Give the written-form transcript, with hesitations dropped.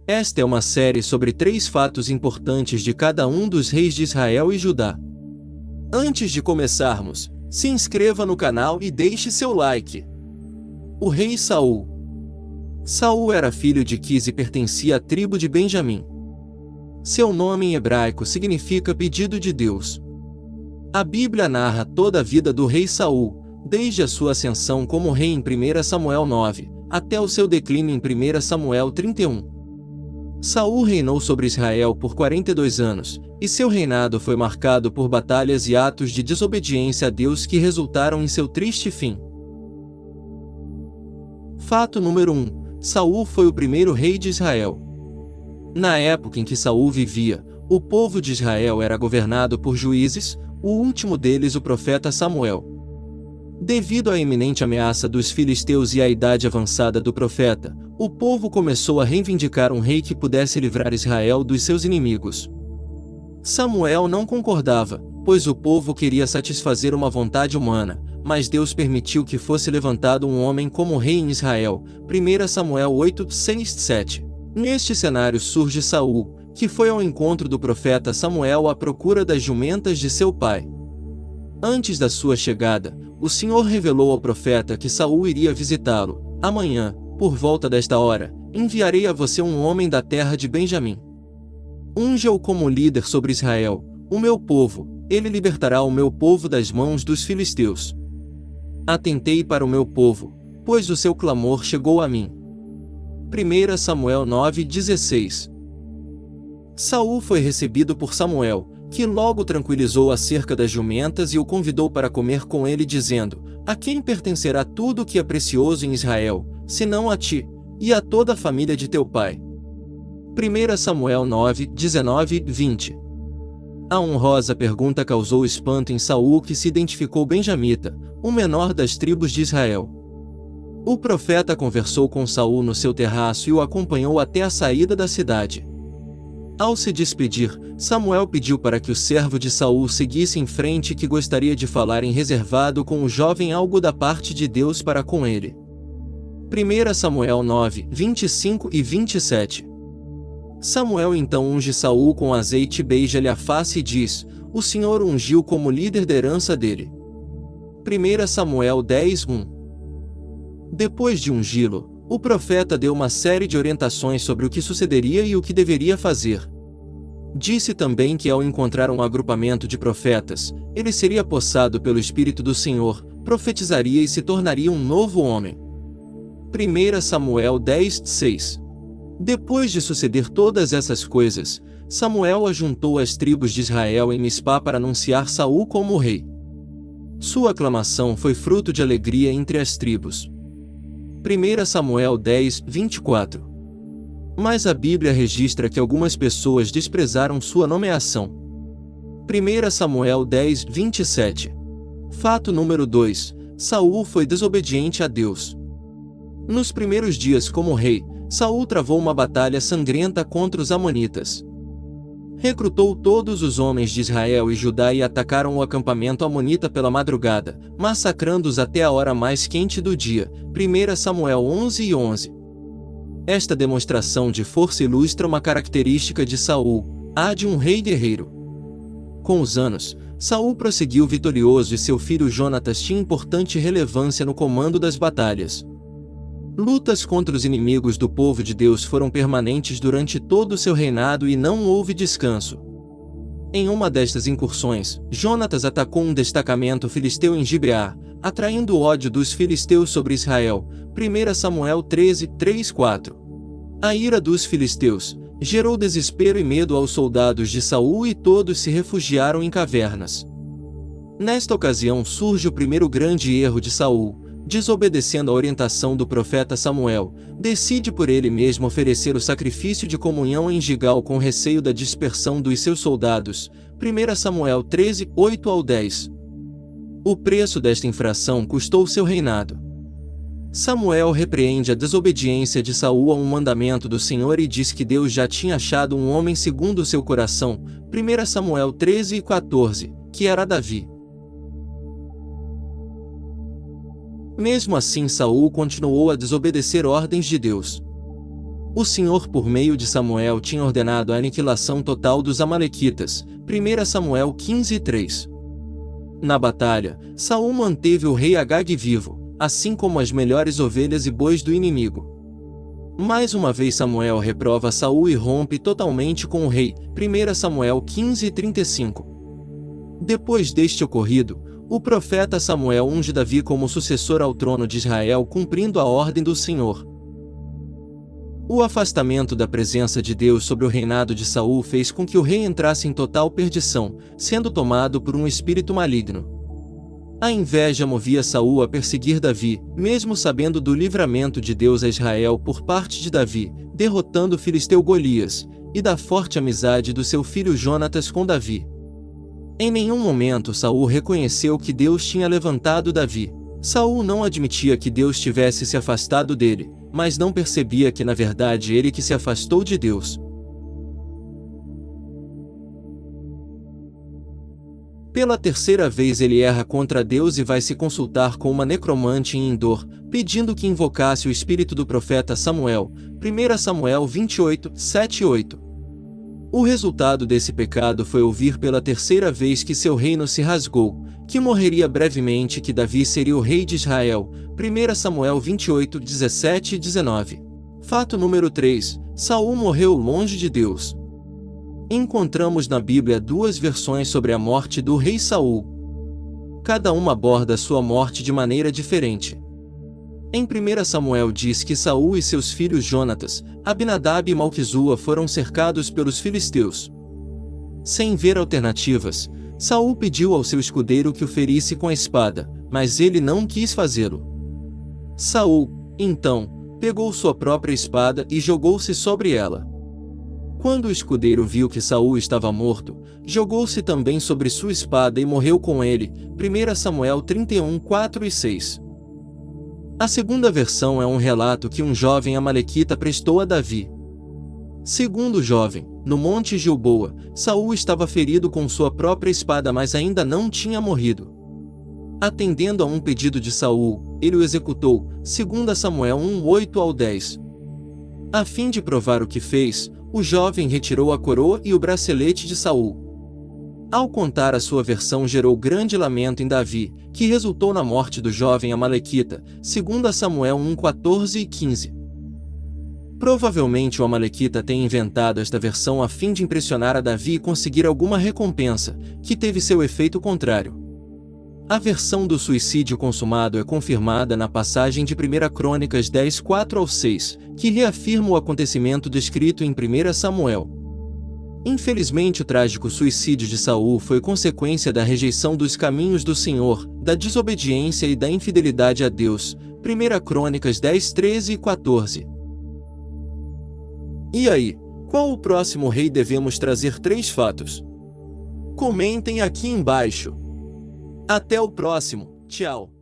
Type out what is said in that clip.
Esta é uma série sobre 3 fatos importantes de cada um dos reis de Israel e Judá. Antes de começarmos, se inscreva no canal e deixe seu like. O rei Saul. Saul era filho de Quis e pertencia à tribo de Benjamim. Seu nome em hebraico significa pedido de Deus. A Bíblia narra toda a vida do rei Saul, desde a sua ascensão como rei em 1 Samuel 9, até o seu declínio em 1 Samuel 31. Saul reinou sobre Israel por 42 anos, e seu reinado foi marcado por batalhas e atos de desobediência a Deus que resultaram em seu triste fim. Fato número 1. Saul foi o primeiro rei de Israel. Na época em que Saul vivia, o povo de Israel era governado por juízes, o último deles o profeta Samuel. Devido à iminente ameaça dos filisteus e à idade avançada do profeta, o povo começou a reivindicar um rei que pudesse livrar Israel dos seus inimigos. Samuel não concordava, pois o povo queria satisfazer uma vontade humana, mas Deus permitiu que fosse levantado um homem como rei em Israel. 1 Samuel 8, 6, 7. Neste cenário surge Saul, que foi ao encontro do profeta Samuel à procura das jumentas de seu pai. Antes da sua chegada, o Senhor revelou ao profeta que Saul iria visitá-lo. Amanhã, por volta desta hora, enviarei a você um homem da terra de Benjamim. Unge-o como líder sobre Israel, o meu povo, ele libertará o meu povo das mãos dos filisteus. Atentei para o meu povo, pois o seu clamor chegou a mim. 1 Samuel 9:16. Saul foi recebido por Samuel, que logo tranquilizou acerca das jumentas e o convidou para comer com ele, dizendo: a quem pertencerá tudo o que é precioso em Israel, senão a ti, e a toda a família de teu pai? 1 Samuel 9, 19, 20. A honrosa pergunta causou espanto em Saul, que se identificou benjamita, o menor das tribos de Israel. O profeta conversou com Saul no seu terraço e o acompanhou até a saída da cidade. Ao se despedir, Samuel pediu para que o servo de Saul seguisse em frente, que gostaria de falar em reservado com o jovem algo da parte de Deus para com ele. 1 Samuel 9, 25 e 27. Samuel então unge Saul com azeite e beija-lhe a face e diz: o Senhor o ungiu como líder da herança dele. 1 Samuel 10, 1. Depois de ungí-lo, o profeta deu uma série de orientações sobre o que sucederia e o que deveria fazer. Disse também que ao encontrar um agrupamento de profetas, ele seria possado pelo Espírito do Senhor, profetizaria e se tornaria um novo homem. 1 Samuel 10, 6. Depois de suceder todas essas coisas, Samuel ajuntou as tribos de Israel em Mispá para anunciar Saul como rei. Sua aclamação foi fruto de alegria entre as tribos. 1 Samuel 10, 24. Mas a Bíblia registra que algumas pessoas desprezaram sua nomeação. 1 Samuel 10, 27. Fato número 2. Saul foi desobediente a Deus. Nos primeiros dias como rei, Saul travou uma batalha sangrenta contra os amonitas. Recrutou todos os homens de Israel e Judá e atacaram o acampamento amonita pela madrugada, massacrando-os até a hora mais quente do dia. 1 Samuel 11 e 11. Esta demonstração de força ilustra uma característica de Saul, a de um rei guerreiro. Com os anos, Saul prosseguiu vitorioso e seu filho Jonatas tinha importante relevância no comando das batalhas. Lutas contra os inimigos do povo de Deus foram permanentes durante todo o seu reinado e não houve descanso. Em uma destas incursões, Jonatas atacou um destacamento filisteu em Gibeá, atraindo o ódio dos filisteus sobre Israel. 1 Samuel 13, 3, 4. A ira dos filisteus gerou desespero e medo aos soldados de Saul e todos se refugiaram em cavernas. Nesta ocasião surge o primeiro grande erro de Saul. Desobedecendo a orientação do profeta Samuel, decide por ele mesmo oferecer o sacrifício de comunhão em Gigal com receio da dispersão dos seus soldados. 1 Samuel 13, 8 ao 10. O preço desta infração custou seu reinado. Samuel repreende a desobediência de Saul a um mandamento do Senhor e diz que Deus já tinha achado um homem segundo o seu coração. 1 Samuel 13 e 14, que era Davi. Mesmo assim, Saul continuou a desobedecer ordens de Deus. O Senhor, por meio de Samuel, tinha ordenado a aniquilação total dos amalequitas. 1 Samuel 15:3. Na batalha, Saul manteve o rei Agag vivo, assim como as melhores ovelhas e bois do inimigo. Mais uma vez Samuel reprova Saul e rompe totalmente com o rei. 1 Samuel 15:35. Depois deste ocorrido, o profeta Samuel unge Davi como sucessor ao trono de Israel, cumprindo a ordem do Senhor. O afastamento da presença de Deus sobre o reinado de Saul fez com que o rei entrasse em total perdição, sendo tomado por um espírito maligno. A inveja movia Saul a perseguir Davi, mesmo sabendo do livramento de Deus a Israel por parte de Davi, derrotando o filisteu Golias, e da forte amizade do seu filho Jonatas com Davi. Em nenhum momento Saul reconheceu que Deus tinha levantado Davi. Saul não admitia que Deus tivesse se afastado dele, mas não percebia que na verdade ele que se afastou de Deus. Pela terceira vez ele erra contra Deus e vai se consultar com uma necromante em Endor, pedindo que invocasse o espírito do profeta Samuel. 1 Samuel 28, 7 e 8. O resultado desse pecado foi ouvir pela terceira vez que seu reino se rasgou, que morreria brevemente e que Davi seria o rei de Israel. 1 Samuel 28, 17 e 19. Fato número 3. Saul morreu longe de Deus. Encontramos na Bíblia duas versões sobre a morte do rei Saul. Cada uma aborda sua morte de maneira diferente. Em 1 Samuel diz que Saul e seus filhos Jonatas, Abinadab e Malquizua foram cercados pelos filisteus. Sem ver alternativas, Saul pediu ao seu escudeiro que o ferisse com a espada, mas ele não quis fazê-lo. Saul, então, pegou sua própria espada e jogou-se sobre ela. Quando o escudeiro viu que Saul estava morto, jogou-se também sobre sua espada e morreu com ele. 1 Samuel 31, 4 e 6. A segunda versão é um relato que um jovem amalequita prestou a Davi. Segundo o jovem, no Monte Gilboa, Saul estava ferido com sua própria espada, mas ainda não tinha morrido. Atendendo a um pedido de Saul, ele o executou. 2 Samuel 1, 8 ao 10. A fim de provar o que fez, o jovem retirou a coroa e o bracelete de Saul. Ao contar a sua versão, gerou grande lamento em Davi, que resultou na morte do jovem amalequita. 2 Samuel 1, 14 e 15. Provavelmente o amalequita tem inventado esta versão a fim de impressionar a Davi e conseguir alguma recompensa, que teve seu efeito contrário. A versão do suicídio consumado é confirmada na passagem de 1 Crônicas 10, 4 ao 6, que reafirma o acontecimento descrito em 1 Samuel. Infelizmente, o trágico suicídio de Saul foi consequência da rejeição dos caminhos do Senhor, da desobediência e da infidelidade a Deus. 1 Crônicas 10, 13 e 14. E aí, qual o próximo rei devemos trazer? 3 fatos. Comentem aqui embaixo. Até o próximo, tchau!